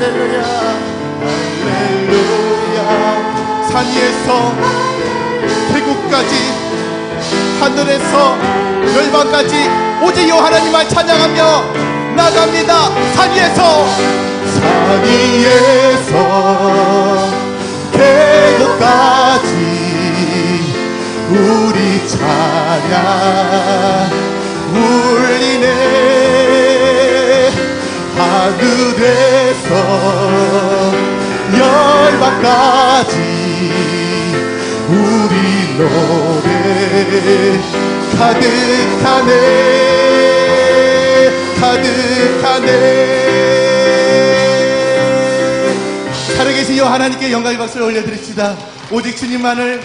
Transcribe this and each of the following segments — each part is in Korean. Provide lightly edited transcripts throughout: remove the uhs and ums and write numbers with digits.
할렐루야 할렐루야. 산 위에서 태국까지 하늘에서 열방까지 오직 여 하나님만 찬양하며 나갑니다. 산 위에서 태국까지 우리 찬양 울리네. 하늘에서 열방까지 우리 노래 가득하네 가득하네. 살아계신 여 하나님께 영광의 박수를 올려드립시다. 오직 주님만을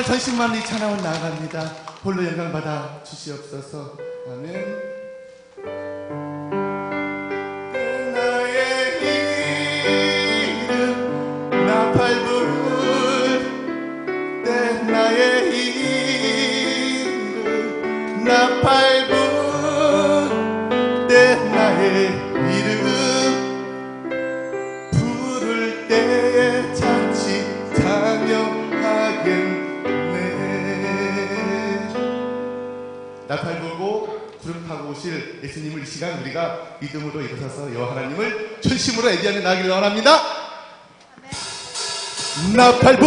전심만을 이 찬양을 나아갑니다. 홀로 영광 받아 주시옵소서. 아멘. 나의 이름 나팔불 나의 이름 나팔불 나의 이름 부를 때에 자칫 찬양하겠네. 나팔 불고 구름 타고 오실 예수님을 이 시간 우리가 믿음으로 일어서서 여호와 하나님을 전심으로 예배하며 나가기를 원합니다. 나팔 불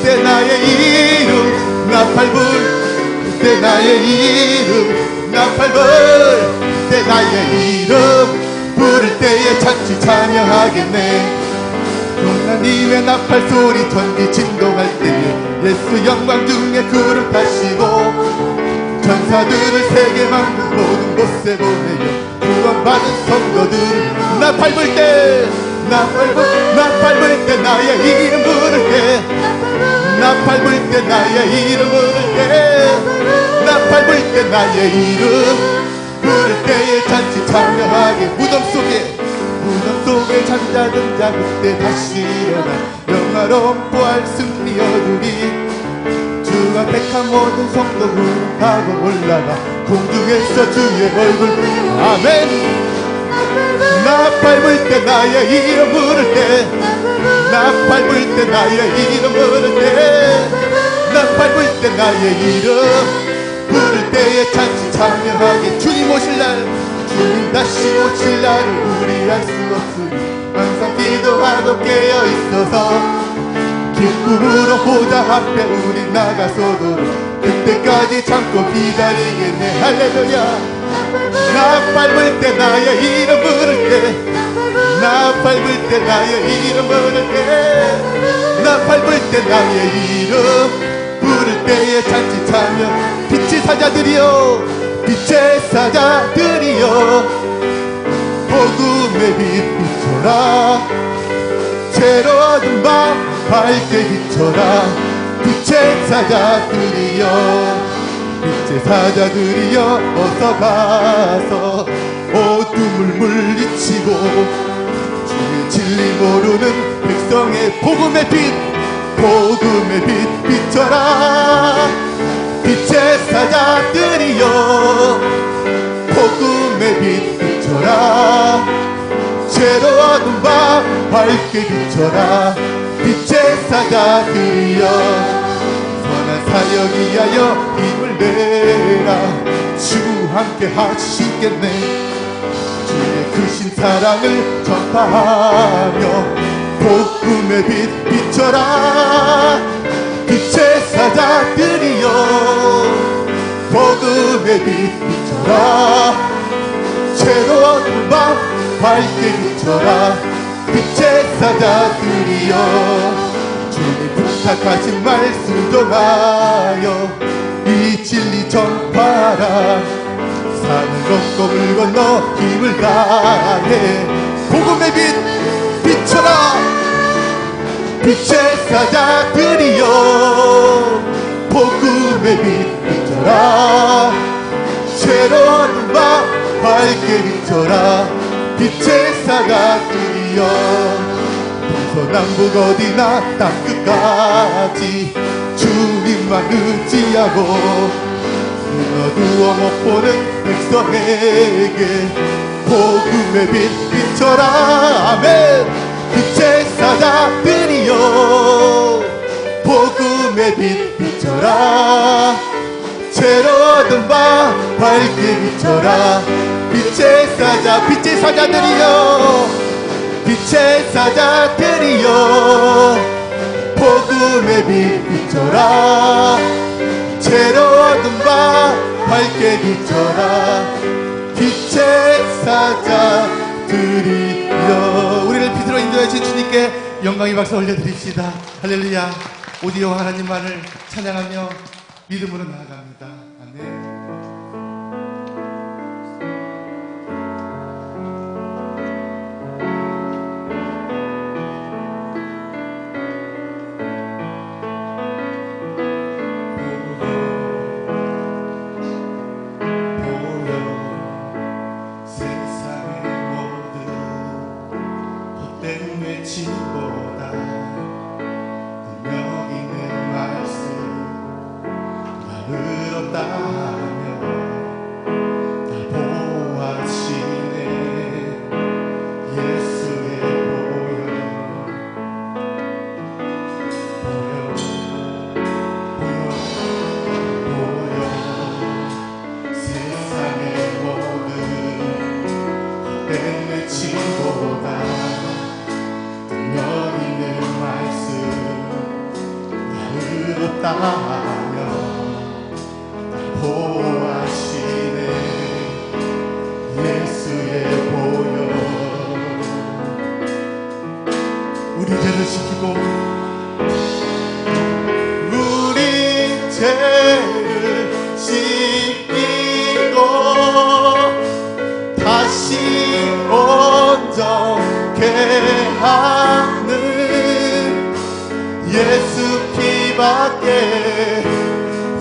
때 나의 이름 나팔 불 때 나의 이름 나팔 불 때 나의 이름 부를 때에 자칫 찬양하겠네. 하나님의 나팔 소리 전기 진동할 때에 예수 영광 중에 구름 타시고 천사들을 세계 만국 모든 곳에 보내요. 구원받은 성도들을 나팔 불 때 나팔 불 때 나의 이름 부를 때 나팔 불 때 나의 이름 부를 때 나팔 불 때 나의 이름 부를 때에 잔치 참여하게. 무덤 속에 잠자던 자 그때 다시 일어나 영화로운 부활 승리 얻으리. 주가 택한 모든 성도 구하고 올라가 공중에서 주의 얼굴 아멘. 나팔 불 때 나의 이름 부를 때 나팔 불 때 나의 이름 부를 때 나팔 불 때 나의 이름 부를 때에 잔치 참여하게. 주님 오실 날 주님 다시 오실 날을 우리 알 수 없으니 항상 기도하고 깨어있어서 기쁨으로 보좌 앞에 우리 나가서도록 그때까지 참고 기다리겠네. 할렐루야. 나팔 불 때 나의 이름 부를 때 나팔 불 때 나의 이름 부를 때 나팔 불 때 나의 이름 부를 때에 잔치 참여. 빛의 사자들이여 빛의 사자들이여 복음의 빛 비춰라. 새로운 밤 밝게 비춰라. 빛의 사자들이여 빛의 사자들이여 어서 가서 어둠을 물리치고 주의 진리 모르는 백성의 복음의 빛 비춰라. 빛의 사자들이여 복음의 빛 비춰라. 새로운 밤 밝게 비춰라. 빛의 사자들이여 선한 사역 위하여 힘을 내라. 주 함께 하시겠네. 주의 크신 사랑을 전파하며 복음의 빛 비춰라. 빛의 사자들이여 복음의 빛 비춰라. 새로운 밤 밝게 비춰라. 빛의 사자들이여 주님 부탁하신 말씀 전하여 이 진리 전파라. 산을 넘고 물 건너 힘을 다해 복음의 빛 비춰라. 빛의 사자들이여 복음의 빛 비춰라. 새로운 밤 밝게 비춰라. 빛의 사자들이여 동서남북 어디나 땅끝까지 주님만 의지하고 어두워 못 보는 백성에게 복음의 빛 비춰라. 아멘. 빛의 사자들이여 복음의 빛 비춰라. 새로운 바 밝게 비춰라. 빛의 사자들이여 빛의 사자들이여 복음의 빛 비춰라. 새로운 바 밝게 비춰라. 빛의 사자들이여. 우리를 빛으로 인도하신 주님께 영광의 박수 올려드립시다. 할렐루야. 오직 여호와 하나님만을 찬양하며 믿음으로 나아갑니다. 아멘.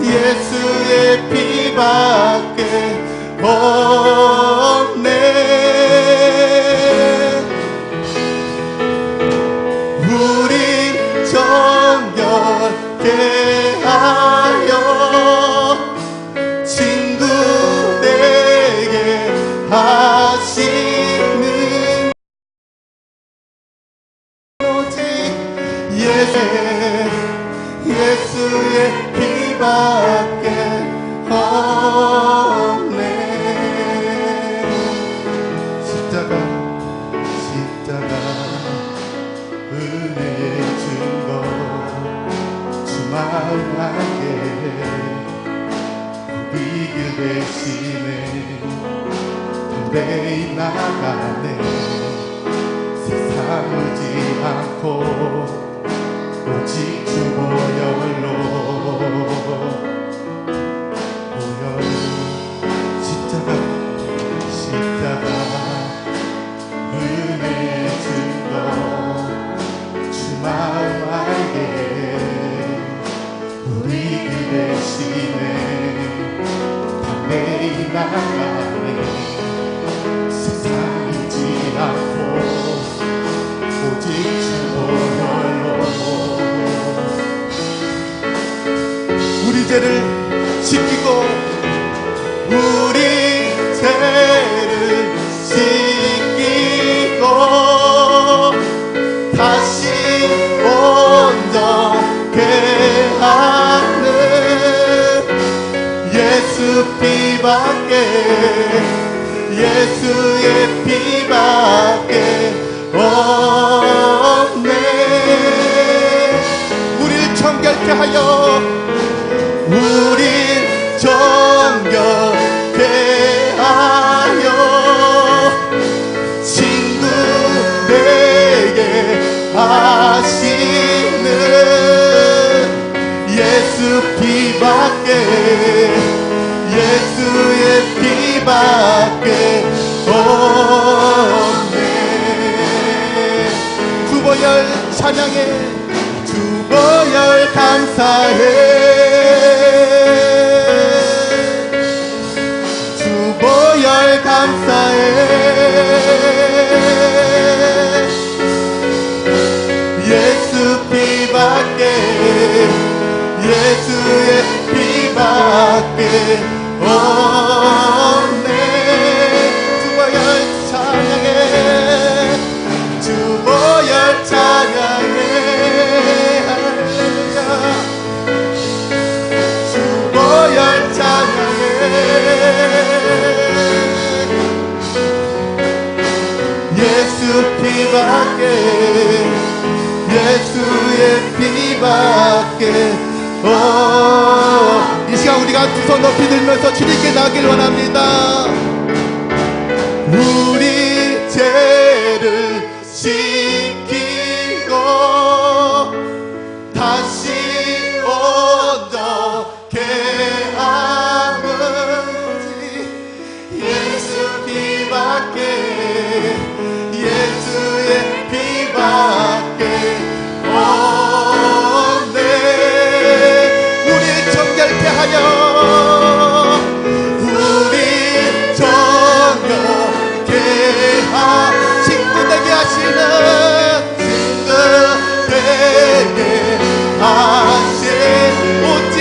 예수의 피밖에 없네. 우린 정결케 하여 친구 되게 하시는 오직 예수의 피밖에 없네. 십자가 은혜의 증거 주 마음 안에 우리 길 대신에 담대히 나가네. 세상 오지 않고 오직 주 보혈로 십자가 은혜의 증거 주 마음 알게 우리 길 대신에 담대히 나가네. 세상 잊지 않고 오직 주 보혈로 우리 죄를 씻기고 우리 죄를 씻기고 다시 온전케 하는 예수 피밖에 예수의 피밖에 없네. 우리를 정결케 하여 우린 정결케 하여 친구 되게 하시는 예수 피밖에 예수의 피밖에 없네. 주보혈 찬양해 주보혈 감사해 주보혈 감사해 예수 피밖에 예수의 피밖에 없네. 주보혈 피밖에 예수의 피밖에 이 시간 우리가 두 손 높이 들면서 주님께 나가길 원합니다. 우리 죄를 씻기고 다시 온전케 하는지 예수 피밖에 예수의 피밖에 없네. 우리 정결케 하여 우리 정결케 친구 되게 하시는 친구 되게 하신 오직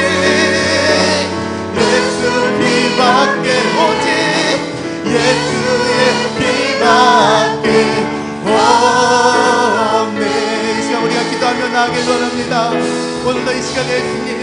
예수 피밖에 오직 예수의 피밖에 없네. 이 시간 우리가 기도하며 나가길 원합니다. 오늘도 이 시간에 예수님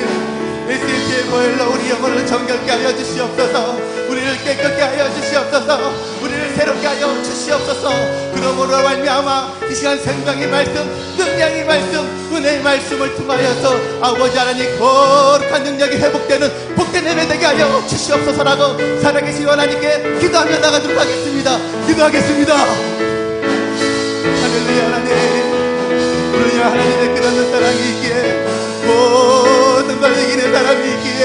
피의 보혈로 우리 영혼을 정결케 하여 주시옵소서. 우리를 깨끗게 하여 주시옵소서. 우리를 새롭게 하여 주시옵소서. 그러므로 말미암아 이 시간 생명의 말씀, 능력의 말씀, 은혜의 말씀을 통하여서 아버지 하나님 거룩한 능력이 회복되는 복된 예배 되게 하여 주시옵소서라고 살아계신 하나님께 기도하며 나가도록 하겠습니다. 기도하겠습니다. 할렐루야. 하나님, 우리 하나님의 끝없는 사랑이 있기에 모든 걸 이기는 사람이 있기에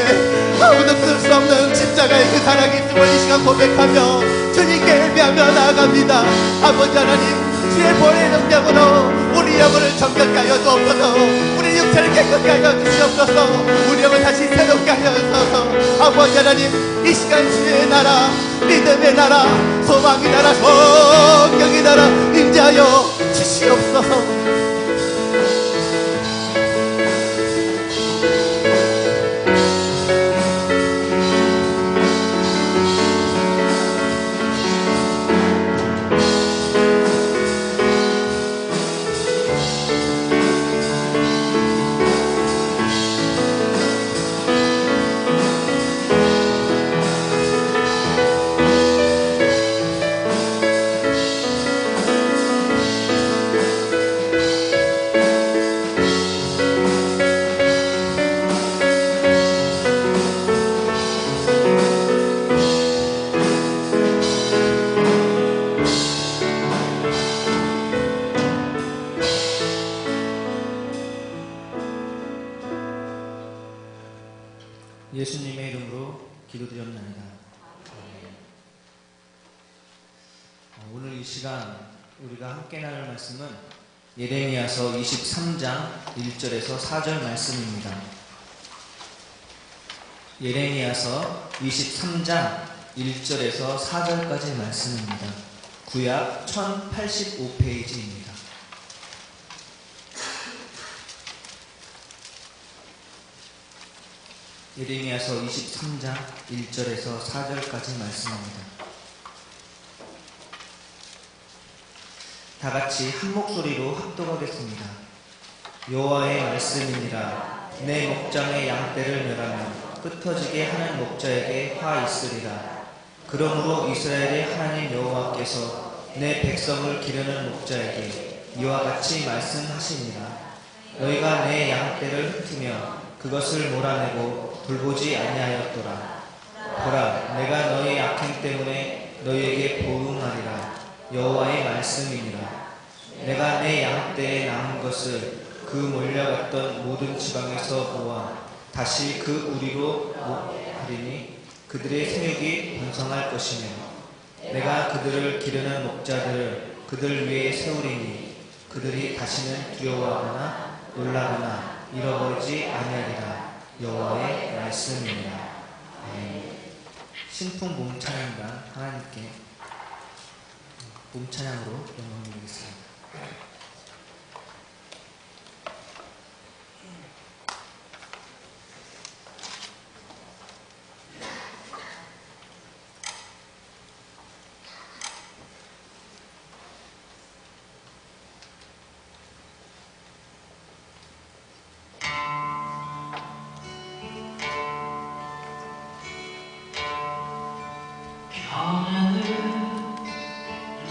아무도 끊을 수 없는 십자가의 그 사랑이 있음을 이 시간 고백하며 주님께 예배하며 나아갑니다. 아버지 하나님, 주의 보혈의 능력으로 우리 영혼을 정결케 하여 주옵소서. 우리 육체를 깨끗게 하여 주시옵소서. 우리 영을 다시 새롭게 하여 주옵소서. 아버지 하나님, 이 시간 주의 나라, 믿음의 나라, 소망의 나라, 성경의 나라 임재하여 주시옵소서. 예수님의 이름으로 기도드렸나이다. 오늘 이 시간 우리가 함께 나눌 말씀은 예레미야서 23장 1절에서 4절 말씀입니다. 예레미야서 23장 1절에서 4절까지 말씀입니다. 구약 1085페이지입니다. 예레미야서 23장 1절에서 4절까지 말씀합니다. 다같이 한 목소리로 합독하겠습니다. 여호와의 말씀이니라. 내 목장의 양떼를 멸하며 흩어지게 하는 목자에게 화 있으리라. 그러므로 이스라엘의 하나님 여호와께서 내 백성을 기르는 목자에게 이와 같이 말씀하시니라. 너희가 내 양떼를 흩으며 그것을 몰아내고 돌보지 아니하였도다. 보라, 내가 너희 악행 때문에 너희에게 보응하리라. 여호와의 말씀이니라. 내가 내 양떼에 남은 것을 그 몰려갔던 모든 지방에서 모아 다시 그 우리로 하리니 그들의 생육이 번성할 것이며 내가 그들을 기르는 목자들을 그들 위에 세우리니 그들이 다시는 두려워하거나 놀라거나 잃어버리지 아니하리라. 여호와의 말씀입니다. 신풍 몸찬양단 하나님께 몸찬양으로 영광 드리겠습니다.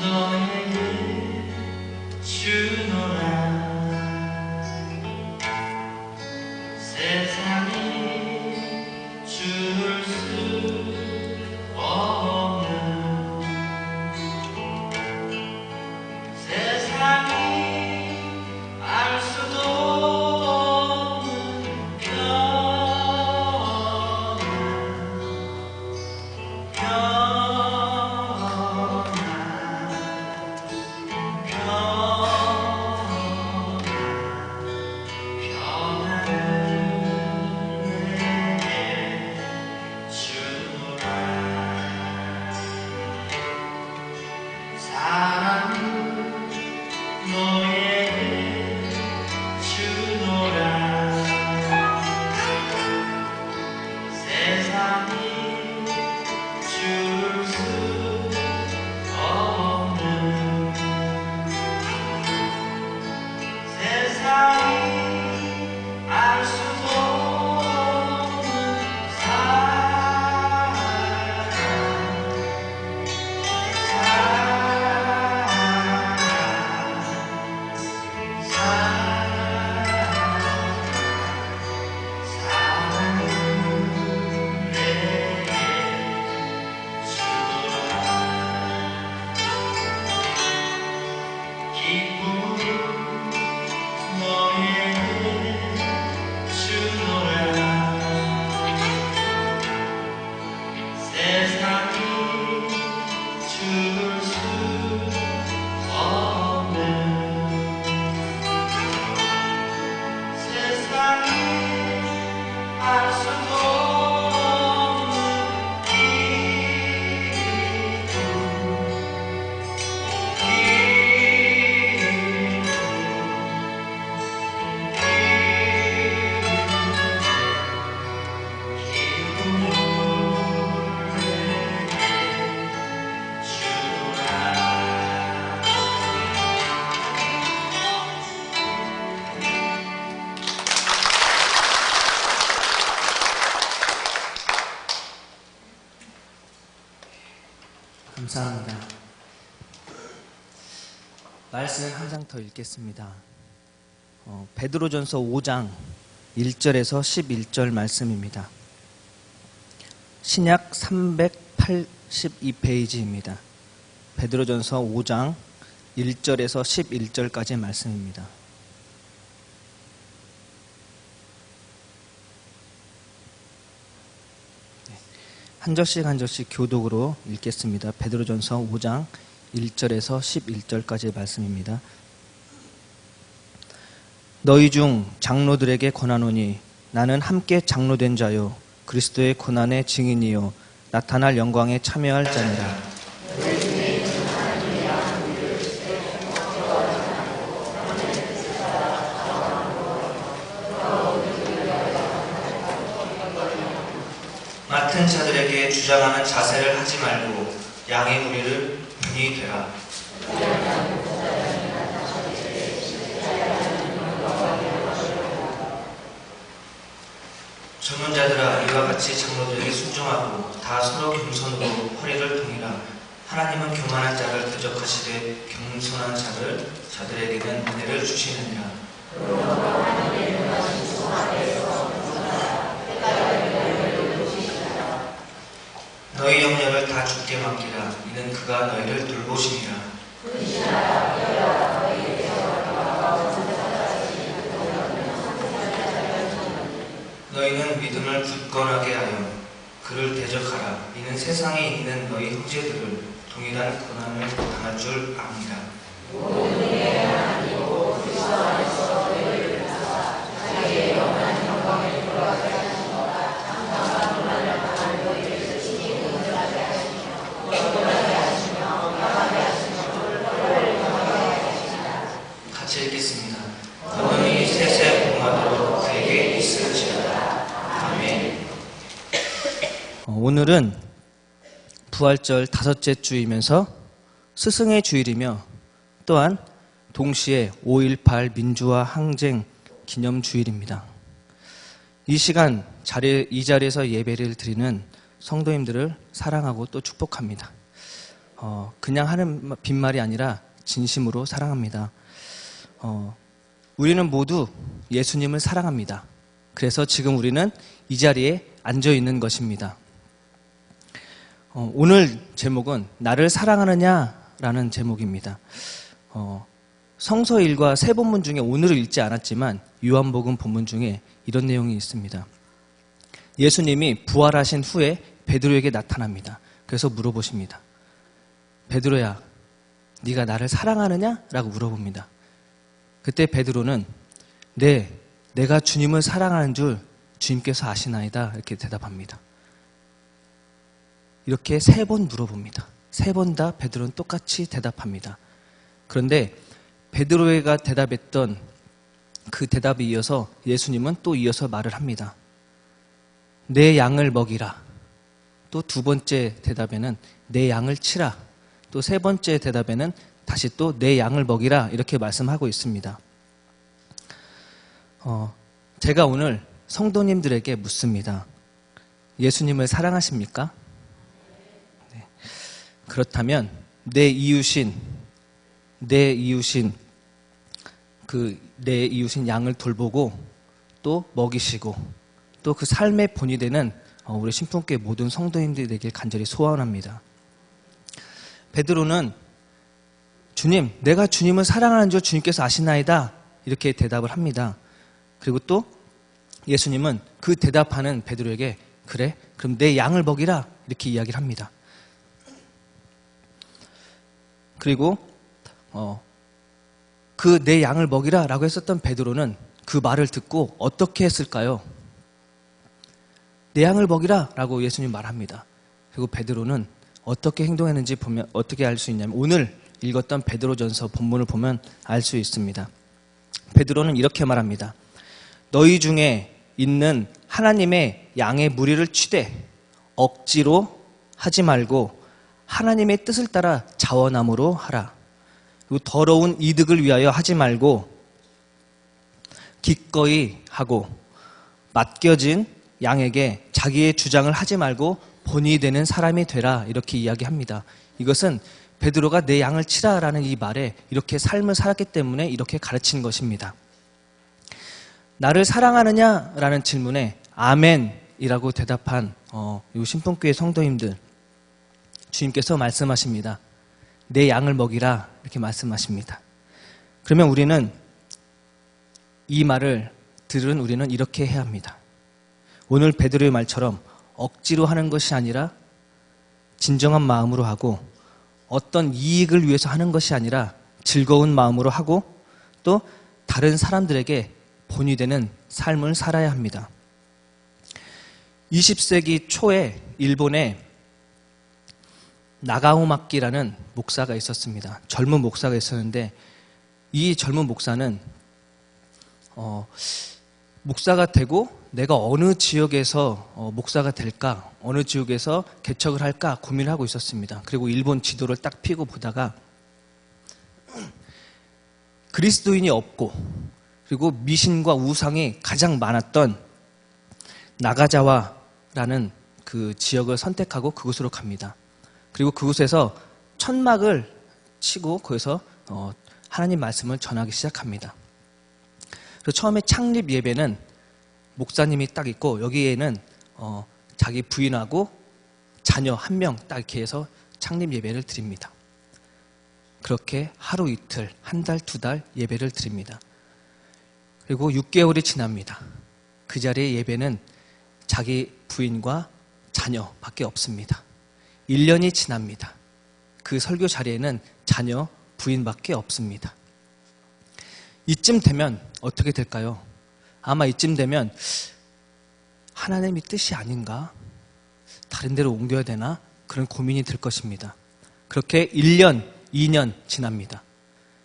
너에게 감사합니다. 말씀 한 장 더 읽겠습니다. 베드로전서 5장 1절에서 11절 말씀입니다. 신약 382페이지입니다. 베드로전서 5장 1절에서 11절까지의 말씀입니다. 한 절씩 한 절씩 교독으로 읽겠습니다. 베드로전서 5장 1절에서 11절까지의 말씀입니다. 너희 중 장로들에게 권하노니 나는 함께 장로된 자요 그리스도의 고난의 증인이요 나타날 영광에 참여할 자니라. 맡은 자들에게 주장하는 자세를 하지 말고 양의 무리를 분이 되라. 전문자들아 이와 같이 장로들에게 순종하고 다 서로 겸손으로 허리를 동이라. 하나님은 교만한 자를 대적하시되 겸손한 자들에게는 은혜를 주시느니라. 너희 염려를 다 주께 맡기라. 이는 그가 너희를 돌보시니라. 너희는 믿음을 굳건하게 하여 그를 대적하라. 이는 세상에 있는 너희 형제들을 동일한 고난을 당할 줄 압니다. 같이 읽겠습니다. 너희 세세 공화도로 그에게 있을지어다. 아멘. 오늘은 부활절 5째 주이면서 스승의 주일이며 또한 동시에 5.18 민주화 항쟁 기념 주일입니다. 이 시간 이 자리에서 예배를 드리는 성도님들을 사랑하고 또 축복합니다. 그냥 하는 빈말이 아니라 진심으로 사랑합니다. 우리는 모두 예수님을 사랑합니다. 그래서 지금 우리는 이 자리에 앉아 있는 것입니다. 오늘 제목은 나를 사랑하느냐라는 제목입니다. 성서 1과 세 본문 중에 오늘을 읽지 않았지만 요한복음 본문 중에 이런 내용이 있습니다. 예수님이 부활하신 후에 베드로에게 나타납니다. 그래서 물어보십니다. 베드로야, 네가 나를 사랑하느냐? 라고 물어봅니다. 그때 베드로는 네, 내가 주님을 사랑하는 줄 주님께서 아시나이다 이렇게 대답합니다. 이렇게 3번 물어봅니다. 3번 다 베드로는 똑같이 대답합니다. 그런데 베드로가 대답했던 그 대답에 이어서 예수님은 또 이어서 말을 합니다. 내 양을 먹이라. 또 2번째 대답에는 내 양을 치라. 또 3번째 대답에는 다시 또 내 양을 먹이라 이렇게 말씀하고 있습니다. 제가 오늘 성도님들에게 묻습니다. 예수님을 사랑하십니까? 네. 그렇다면 내 이웃인 양을 돌보고 또 먹이시고 또 그 삶의 본이 되는 우리 신품교회 모든 성도님들이 되길 간절히 소원합니다. 베드로는 주님, 내가 주님을 사랑하는 줄 주님께서 아시나이다 이렇게 대답을 합니다. 그리고 또 예수님은 그 대답하는 베드로에게 그래? 그럼 내 양을 먹이라 이렇게 이야기를 합니다. 그리고 그 내 양을 먹이라 라고 했었던 베드로는 그 말을 듣고 어떻게 했을까요? 내 양을 먹이라 라고 예수님 말합니다. 그리고 베드로는 어떻게 행동했는지 보면 어떻게 알 수 있냐면 오늘 읽었던 베드로전서 본문을 보면 알 수 있습니다. 베드로는 이렇게 말합니다. 너희 중에 있는 하나님의 양의 무리를 치되 억지로 하지 말고 하나님의 뜻을 따라 자원함으로 하라. 그리고 더러운 이득을 위하여 하지 말고 기꺼이 하고 맡겨진 양에게 자기의 주장을 하지 말고 본이 되는 사람이 되라 이렇게 이야기합니다. 이것은 베드로가 내 양을 치라라는 이 말에 이렇게 삶을 살았기 때문에 이렇게 가르친 것입니다. 나를 사랑하느냐라는 질문에 아멘이라고 대답한 이 신풍교회 성도님들 주님께서 말씀하십니다. 내 양을 먹이라 이렇게 말씀하십니다. 그러면 우리는 이 말을 들은 우리는 이렇게 해야 합니다. 오늘 베드로의 말처럼 억지로 하는 것이 아니라 진정한 마음으로 하고 어떤 이익을 위해서 하는 것이 아니라 즐거운 마음으로 하고 또 다른 사람들에게 본이 되는 삶을 살아야 합니다. 20세기 초에 일본에 나가오마키라는 목사가 있었습니다. 젊은 목사가 있었는데 이 젊은 목사는 목사가 되고 내가 어느 지역에서 목사가 될까, 어느 지역에서 개척을 할까 고민을 하고 있었습니다. 그리고 일본 지도를 딱 펴고 보다가 그리스도인이 없고 그리고 미신과 우상이 가장 많았던 나가자와라는 그 지역을 선택하고 그곳으로 갑니다. 그리고 그곳에서 천막을 치고 거기서 하나님 말씀을 전하기 시작합니다. 그래서 처음에 창립 예배는 목사님이 딱 있고 여기에는 자기 부인하고 자녀 한 명 딱 이렇게 해서 창립 예배를 드립니다. 그렇게 하루 이틀, 한 달, 두 달 예배를 드립니다. 그리고 6개월이 지납니다. 그 자리에 예배는 자기 부인과 자녀밖에 없습니다. 1년이 지납니다. 그 설교 자리에는 자녀, 부인밖에 없습니다. 이쯤 되면 어떻게 될까요? 아마 이쯤 되면 하나님의 뜻이 아닌가? 다른 데로 옮겨야 되나? 그런 고민이 들 것입니다. 그렇게 1년, 2년 지납니다.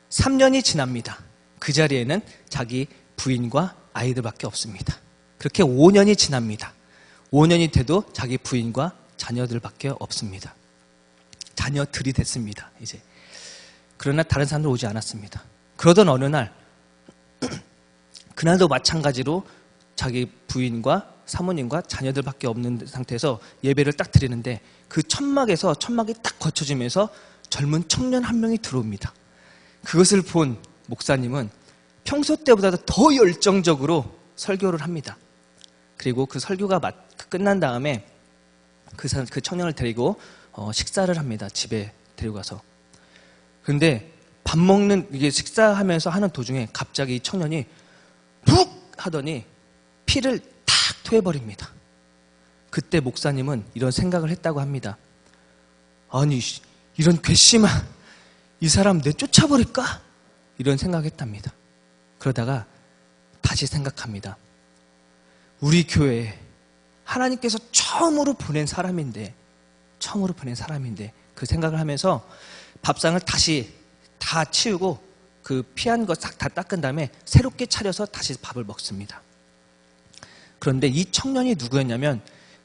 3년이 지납니다. 그 자리에는 자기 부인과 아이들밖에 없습니다. 그렇게 5년이 지납니다. 5년이 돼도 자기 부인과 자녀들밖에 없습니다. 자녀들이 됐습니다. 이제 그러나 다른 사람들 오지 않았습니다. 그러던 어느 날 그날도 마찬가지로 자기 부인과 사모님과 자녀들밖에 없는 상태에서 예배를 딱 드리는데 그 천막에서 천막이 딱 거쳐지면서 젊은 청년 한 명이 들어옵니다. 그것을 본 목사님은 평소 때보다 더 열정적으로 설교를 합니다. 그리고 그 설교가 끝난 다음에 그 청년을 데리고 식사를 합니다. 집에 데리고 가서. 그런데 밥 먹는 이게 식사하면서 하는 도중에 갑자기 이 청년이 푹 하더니 피를 탁 토해버립니다. 그때 목사님은 이런 생각을 했다고 합니다. 아니 이런 괘씸한 이 사람 내쫓아버릴까? 이런 생각했답니다. 그러다가 다시 생각합니다. 우리 교회에 하나님께서 처음으로 보낸 사람인데 그 생각을 하면서 밥상을 다시 다 치우고 그 피한 거 싹 다 닦은 다음에 새롭게 차려서 다시 밥을 먹습니다. 그런데 이 청년이 누구였냐면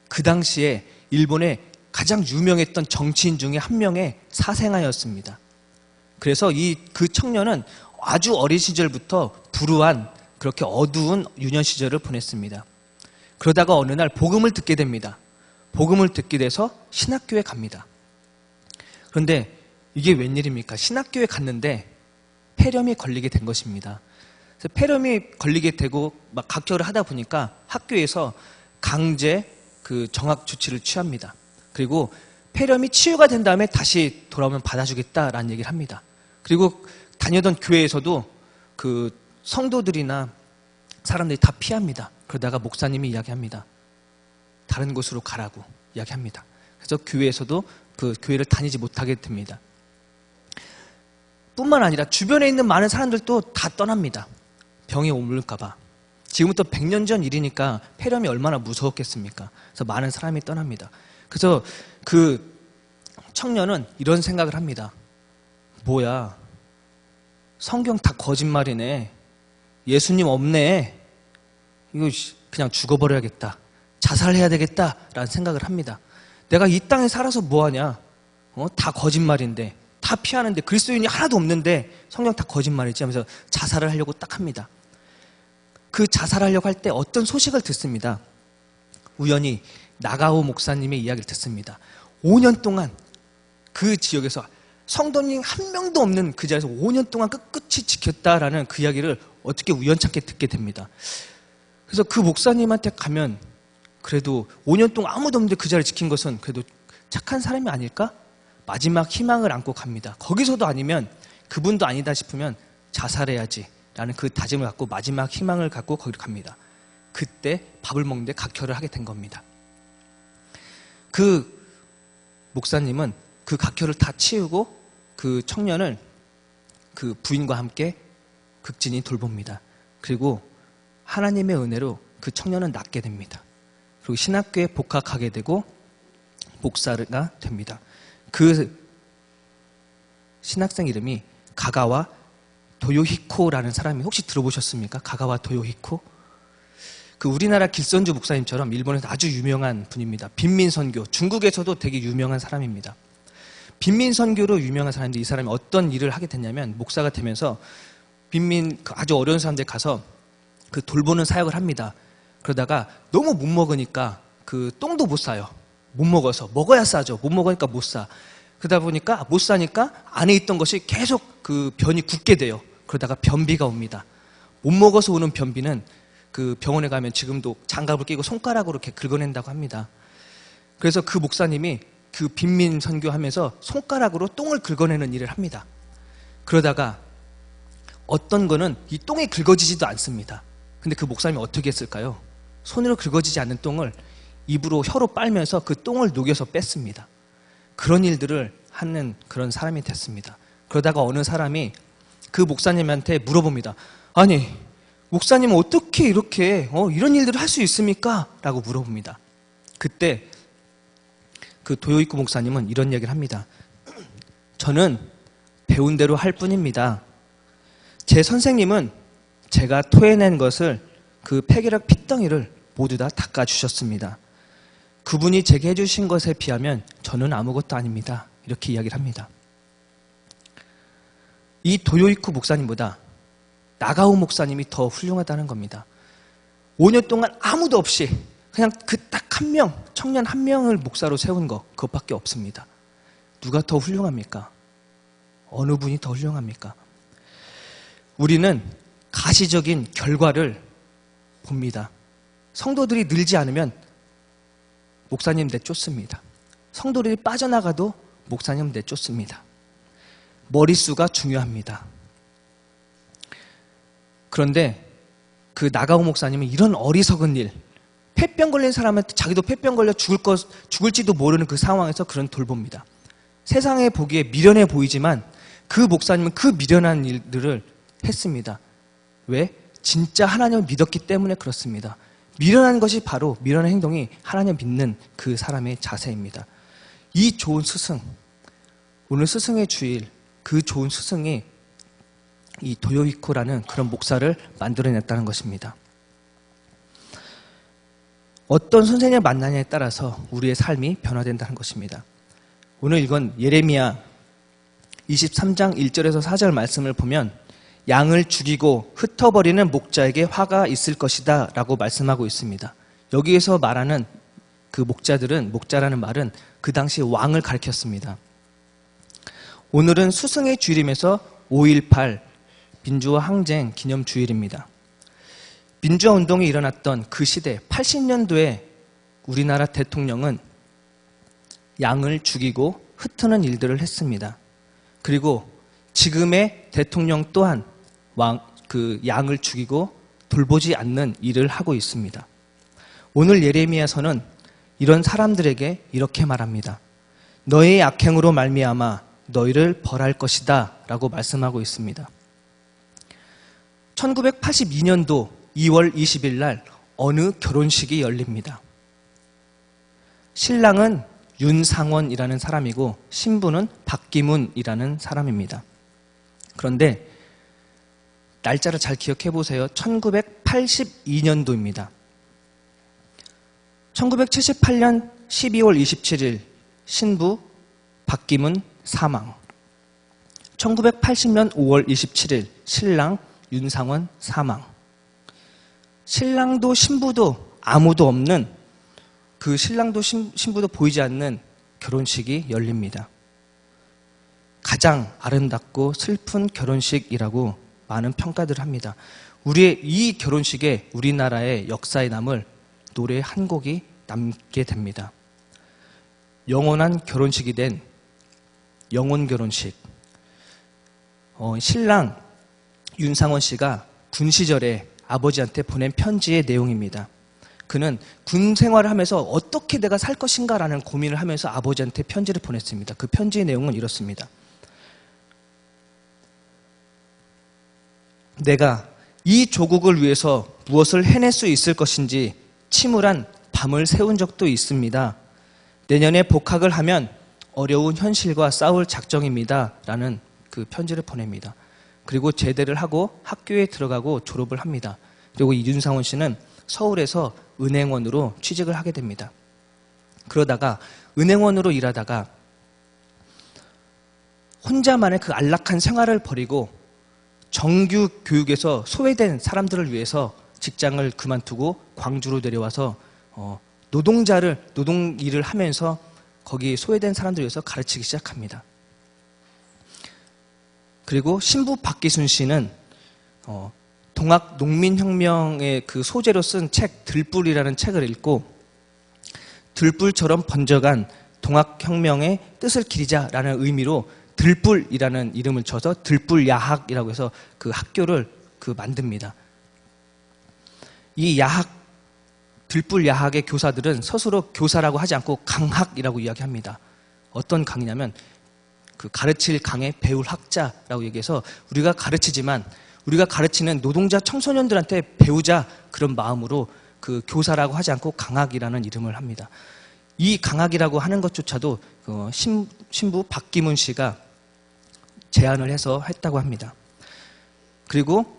그 당시에 일본의 가장 유명했던 정치인 중에 한 명의 사생아였습니다. 그래서 그 청년은 아주 어린 시절부터 불우한 그렇게 어두운 유년 시절을 보냈습니다. 그러다가 어느 날 복음을 듣게 됩니다. 복음을 듣게 돼서 신학교에 갑니다. 그런데 이게 웬일입니까? 신학교에 갔는데 폐렴이 걸리게 된 것입니다. 그래서 폐렴이 걸리게 되고 막 각혈을 하다 보니까 학교에서 강제 그 정학 조치를 취합니다. 그리고 폐렴이 치유가 된 다음에 다시 돌아오면 받아주겠다라는 얘기를 합니다. 그리고 다니던 교회에서도 그 성도들이나 사람들이 다 피합니다. 그러다가 목사님이 이야기합니다. 다른 곳으로 가라고 이야기합니다. 그래서 교회에서도 그 교회를 다니지 못하게 됩니다. 뿐만 아니라 주변에 있는 많은 사람들도 다 떠납니다. 병에 옮을까 봐. 지금부터 100년 전 일이니까 폐렴이 얼마나 무서웠겠습니까? 그래서 많은 사람이 떠납니다. 그래서 그 청년은 이런 생각을 합니다. 뭐야, 성경 다 거짓말이네. 예수님 없네. 이거 그냥 죽어버려야겠다. 자살해야 되겠다라는 생각을 합니다. 내가 이 땅에 살아서 뭐하냐? 다 거짓말인데, 다 피하는데, 그리스도인이 하나도 없는데 성경 다 거짓말이지 하면서 자살을 하려고 딱 합니다. 그 자살하려고 할 때 어떤 소식을 듣습니다. 우연히 나가오 목사님의 이야기를 듣습니다. 5년 동안 그 지역에서 성도님 한 명도 없는 그 자리에서 5년 동안 꿋꿋이 지켰다라는 그 이야기를 어떻게 우연찮게 듣게 됩니다. 그래서 그 목사님한테 가면 그래도 5년 동안 아무도 없는데 그 자리를 지킨 것은 그래도 착한 사람이 아닐까? 마지막 희망을 안고 갑니다. 거기서도 아니면 그분도 아니다 싶으면 자살해야지 라는 그 다짐을 갖고 마지막 희망을 갖고 거기로 갑니다. 그때 밥을 먹는데 각혈을 하게 된 겁니다. 그 목사님은 그 각혈을 다 치우고 그 청년을 그 부인과 함께 극진히 돌봅니다. 그리고 하나님의 은혜로 그 청년은 낫게 됩니다. 그리고 신학교에 복학하게 되고 목사가 됩니다. 그 신학생 이름이 가가와 도요히코라는 사람이 혹시 들어보셨습니까? 가가와 도요히코? 그 우리나라 길선주 목사님처럼 일본에서 아주 유명한 분입니다. 빈민선교, 중국에서도 되게 유명한 사람입니다. 빈민선교로 유명한 사람인데 이 사람이 어떤 일을 하게 됐냐면 목사가 되면서 빈민 아주 어려운 사람들 가서 그 돌보는 사역을 합니다. 그러다가 너무 못 먹으니까 그 똥도 못 싸요. 못 먹어서 먹어야 싸죠. 못 먹으니까 못 싸. 그러다 보니까 못 싸니까 안에 있던 것이 계속 그 변이 굳게 돼요. 그러다가 변비가 옵니다. 못 먹어서 오는 변비는 그 병원에 가면 지금도 장갑을 끼고 손가락으로 이렇게 긁어낸다고 합니다. 그래서 그 목사님이 그 빈민 선교하면서 손가락으로 똥을 긁어내는 일을 합니다. 그러다가 어떤 거는 이 똥이 긁어지지도 않습니다. 근데 그 목사님이 어떻게 했을까요? 손으로 긁어지지 않는 똥을 입으로 혀로 빨면서 그 똥을 녹여서 뺐습니다. 그런 일들을 하는 그런 사람이 됐습니다. 그러다가 어느 사람이 그 목사님한테 물어봅니다. 아니, 목사님은 어떻게 이렇게 이런 일들을 할 수 있습니까? 라고 물어봅니다. 그때 그 도요이쿠 목사님은 이런 얘기를 합니다. 저는 배운 대로 할 뿐입니다. 제 선생님은 제가 토해낸 것을 그 폐기락 핏덩이를 모두 다 닦아주셨습니다. 그분이 제게 해주신 것에 비하면 저는 아무것도 아닙니다. 이렇게 이야기를 합니다. 이 도요이쿠 목사님보다 나가오 목사님이 더 훌륭하다는 겁니다. 5년 동안 아무도 없이 그냥 그 딱 한 명, 청년 한 명을 목사로 세운 거 그것밖에 없습니다. 누가 더 훌륭합니까? 어느 분이 더 훌륭합니까? 우리는 가시적인 결과를 봅니다. 성도들이 늘지 않으면 목사님 내쫓습니다. 성도들이 빠져나가도 목사님 내쫓습니다. 머릿수가 중요합니다. 그런데 그 나가오 목사님은 이런 어리석은 일, 폐병 걸린 사람한테 자기도 폐병 걸려 죽을지도 모르는 그 상황에서 그런 돌봅니다. 세상에 보기에 미련해 보이지만 그 목사님은 그 미련한 일들을 했습니다. 왜? 진짜 하나님을 믿었기 때문에 그렇습니다. 미련한 것이 바로 미련한 행동이 하나님 믿는 그 사람의 자세입니다. 이 좋은 스승, 오늘 스승의 주일, 그 좋은 스승이 이 도요히코라는 그런 목사를 만들어냈다는 것입니다. 어떤 선생님을 만나냐에 따라서 우리의 삶이 변화된다는 것입니다. 오늘 읽은 예레미야 23장 1절에서 4절 말씀을 보면 양을 죽이고 흩어버리는 목자에게 화가 있을 것이다 라고 말씀하고 있습니다. 여기에서 말하는 그 목자라는 말은 그 당시 왕을 가리켰습니다. 오늘은 스승의 주일이면서 5.18 민주화 항쟁 기념 주일입니다. 민주화 운동이 일어났던 그 시대 80년도에 우리나라 대통령은 양을 죽이고 흩트는 일들을 했습니다. 그리고 지금의 대통령 또한 그 양을 죽이고 돌보지 않는 일을 하고 있습니다. 오늘 예레미야서는 이런 사람들에게 이렇게 말합니다. 너의 악행으로 말미암아 너희를 벌할 것이다 라고 말씀하고 있습니다. 1982년도 2월 20일 날 어느 결혼식이 열립니다. 신랑은 윤상원이라는 사람이고 신부는 박기문이라는 사람입니다. 그런데 날짜를 잘 기억해 보세요. 1982년도입니다. 1978년 12월 27일 신부 박기문 사망. 1980년 5월 27일 신랑 윤상원 사망. 신랑도 신부도 아무도 없는, 그 신랑도 신부도 보이지 않는 결혼식이 열립니다. 가장 아름답고 슬픈 결혼식이라고 많은 평가들을 합니다. 우리의 이 결혼식에 우리나라의 역사에 남을 노래 한 곡이 남게 됩니다. 영원한 결혼식이 된 영혼 결혼식. 신랑 윤상원 씨가 군 시절에 아버지한테 보낸 편지의 내용입니다. 그는 군 생활을 하면서 어떻게 내가 살 것인가라는 고민을 하면서 아버지한테 편지를 보냈습니다. 그 편지의 내용은 이렇습니다. 내가 이 조국을 위해서 무엇을 해낼 수 있을 것인지 침울한 밤을 새운 적도 있습니다. 내년에 복학을 하면 어려운 현실과 싸울 작정입니다. 라는 그 편지를 보냅니다. 그리고 제대를 하고 학교에 들어가고 졸업을 합니다. 그리고 이 윤상원 씨는 서울에서 은행원으로 취직을 하게 됩니다. 그러다가 은행원으로 일하다가 혼자만의 그 안락한 생활을 버리고 정규 교육에서 소외된 사람들을 위해서 직장을 그만두고 광주로 내려와서 노동 일을 하면서 거기 소외된 사람들을 위해서 가르치기 시작합니다. 그리고 신부 박기순 씨는 동학 농민혁명의 그 소재로 쓴 책 들불이라는 책을 읽고 들불처럼 번져간 동학혁명의 뜻을 기리자라는 의미로 들불이라는 이름을 쳐서 들불야학이라고 해서 그 학교를 만듭니다. 이 들불야학의 교사들은 스스로 교사라고 하지 않고 강학이라고 이야기합니다. 어떤 강이냐면 그 가르칠 강의 배울 학자라고 얘기해서 우리가 가르치지만 우리가 가르치는 노동자 청소년들한테 배우자, 그런 마음으로 그 교사라고 하지 않고 강학이라는 이름을 합니다. 이 강학이라고 하는 것조차도 신부 박기문 씨가 제안을 해서 했다고 합니다. 그리고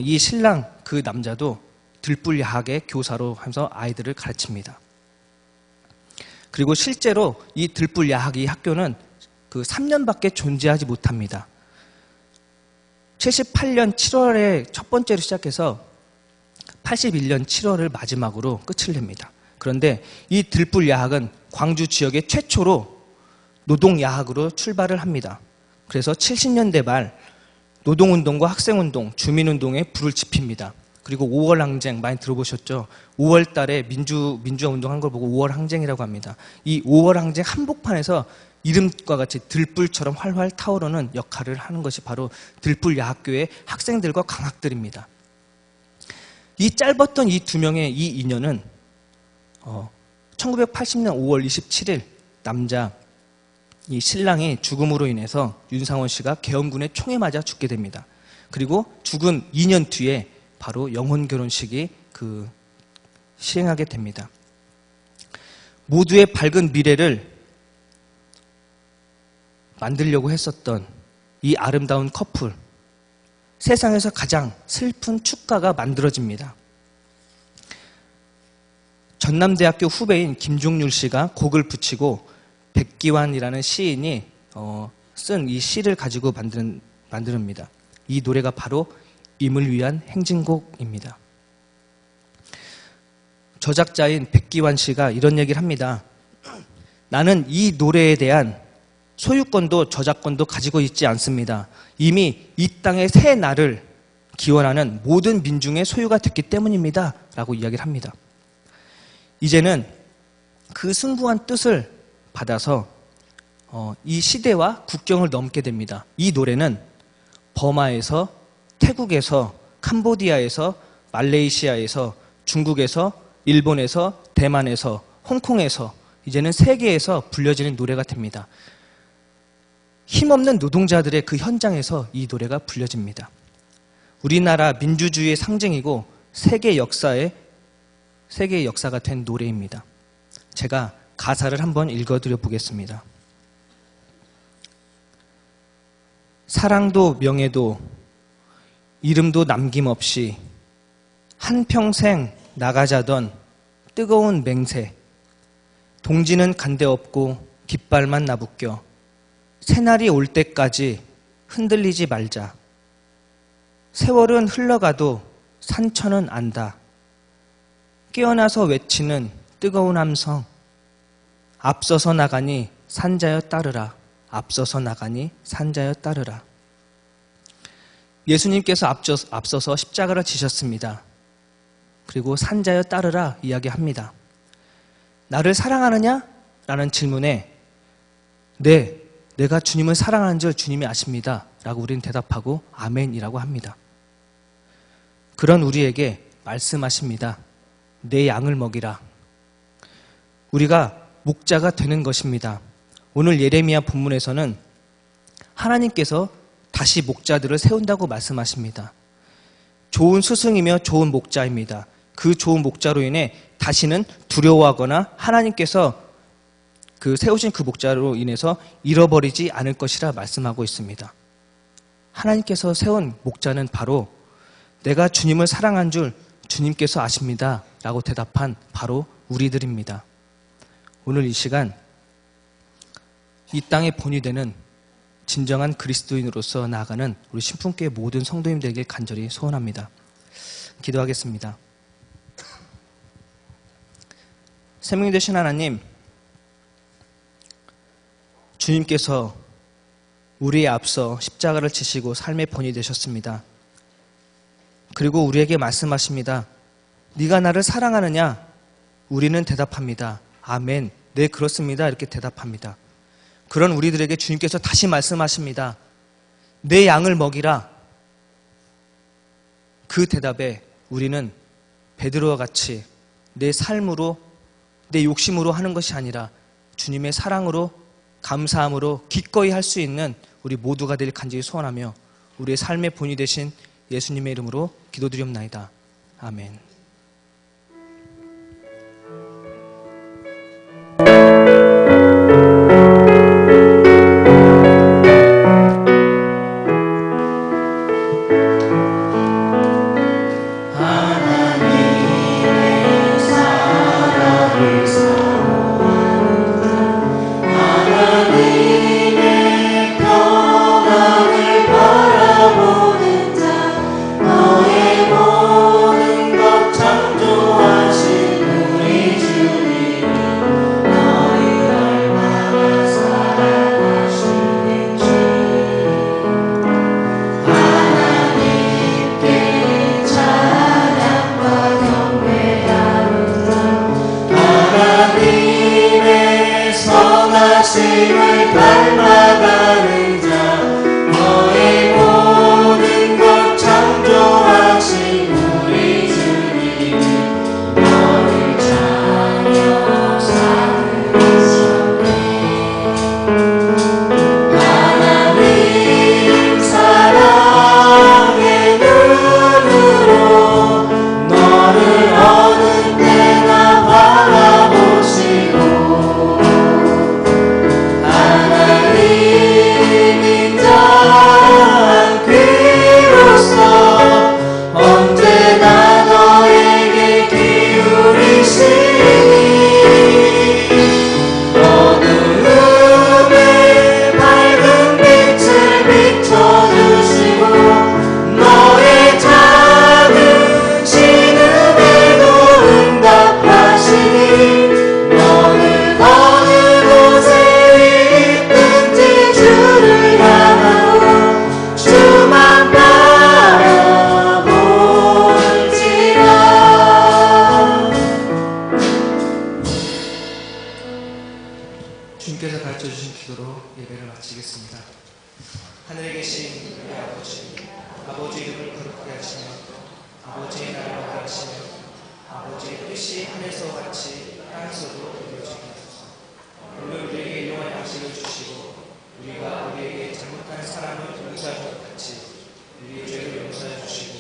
이 신랑 그 남자도 들불야학의 교사로 하면서 아이들을 가르칩니다. 그리고 실제로 이 들불야학 이 학교는 그 3년밖에 존재하지 못합니다. 78년 7월에 첫 번째로 시작해서 81년 7월을 마지막으로 끝을 냅니다. 그런데 이 들불야학은 광주 지역의 최초로 노동야학으로 출발을 합니다. 그래서 70년대 말 노동운동과 학생운동, 주민운동에 불을 지핍니다. 그리고 5월 항쟁 많이 들어보셨죠? 5월 달에 민주화 운동한 걸 보고 5월 항쟁이라고 합니다. 이 5월 항쟁 한복판에서 이름과 같이 들불처럼 활활 타오르는 역할을 하는 것이 바로 들불야학교의 학생들과 강학들입니다. 이 짧았던 이 두 명의 이 인연은 1980년 5월 27일 남자 이 신랑이 죽음으로 인해서 윤상원 씨가 계엄군의 총에 맞아 죽게 됩니다. 그리고 죽은 2년 뒤에 바로 영혼 결혼식이 시행하게 됩니다. 모두의 밝은 미래를 만들려고 했었던 이 아름다운 커플, 세상에서 가장 슬픈 축가가 만들어집니다. 전남대학교 후배인 김종률 씨가 곡을 붙이고 백기환이라는 시인이 쓴 이 시를 가지고 만듭니다. 이 노래가 바로 임을 위한 행진곡입니다. 저작자인 백기환 씨가 이런 얘기를 합니다. 나는 이 노래에 대한 소유권도 저작권도 가지고 있지 않습니다. 이미 이 땅의 새 날을 기원하는 모든 민중의 소유가 됐기 때문입니다. 라고 이야기를 합니다. 이제는 그 숭고한 뜻을 받아서 이 시대와 국경을 넘게 됩니다. 이 노래는 버마에서, 태국에서, 캄보디아에서, 말레이시아에서, 중국에서, 일본에서, 대만에서, 홍콩에서 이제는 세계에서 불려지는 노래가 됩니다. 힘없는 노동자들의 그 현장에서 이 노래가 불려집니다. 우리나라 민주주의의 상징이고 세계 역사가 된 노래입니다. 제가 가사를 한번 읽어드려 보겠습니다. 사랑도 명예도 이름도 남김없이 한평생 나가자던 뜨거운 맹세, 동지는 간대 없고 깃발만 나부껴 새날이 올 때까지 흔들리지 말자. 세월은 흘러가도 산천은 안다. 깨어나서 외치는 뜨거운 함성, 앞서서 나가니 산자여 따르라. 앞서서 나가니 산자여 따르라. 예수님께서 앞서서 십자가를 지셨습니다. 그리고 산자여 따르라 이야기합니다. 나를 사랑하느냐? 라는 질문에 네, 내가 주님을 사랑하는 줄 주님이 아십니다. 라고 우리는 대답하고 아멘이라고 합니다. 그런 우리에게 말씀하십니다. 내 양을 먹이라. 우리가 목자가 되는 것입니다. 오늘 예레미야 본문에서는 하나님께서 다시 목자들을 세운다고 말씀하십니다. 좋은 스승이며 좋은 목자입니다. 그 좋은 목자로 인해 다시는 두려워하거나 하나님께서 세우신 그 목자로 인해서 잃어버리지 않을 것이라 말씀하고 있습니다. 하나님께서 세운 목자는 바로 내가 주님을 사랑한 줄 주님께서 아십니다. 라고 대답한 바로 우리들입니다. 오늘 이 시간 이 땅의 본이 되는 진정한 그리스도인으로서 나아가는 우리 신품교회 모든 성도님 되길 간절히 소원합니다. 기도하겠습니다. 생명 되신 하나님, 주님께서 우리에 앞서 십자가를 지시고 삶의 본이 되셨습니다. 그리고 우리에게 말씀하십니다. 네가 나를 사랑하느냐? 우리는 대답합니다. 아멘, 네 그렇습니다. 이렇게 대답합니다. 그런 우리들에게 주님께서 다시 말씀하십니다. 내 양을 먹이라. 그 대답에 우리는 베드로와 같이 내 삶으로 내 욕심으로 하는 것이 아니라 주님의 사랑으로 감사함으로 기꺼이 할 수 있는 우리 모두가 될 간절히 소원하며 우리의 삶의 본이 되신 예수님의 이름으로 기도드리옵나이다. 아멘. 주님께서 가르쳐주신 기도로 예배를 마치겠습니다. 하늘에 계신 우리 아버지, 아버지 이름을 거룩하게 하시며 아버지의 나라를 오게 하시며 아버지의 뜻이 하늘에서 같이 땅에서도 이루어지게 하소서. 오늘 우리에게 일용할 양식을 주시고 우리가 우리에게 잘못한 사람을 용서할 것 같이 우리의 죄를 용서해 주시고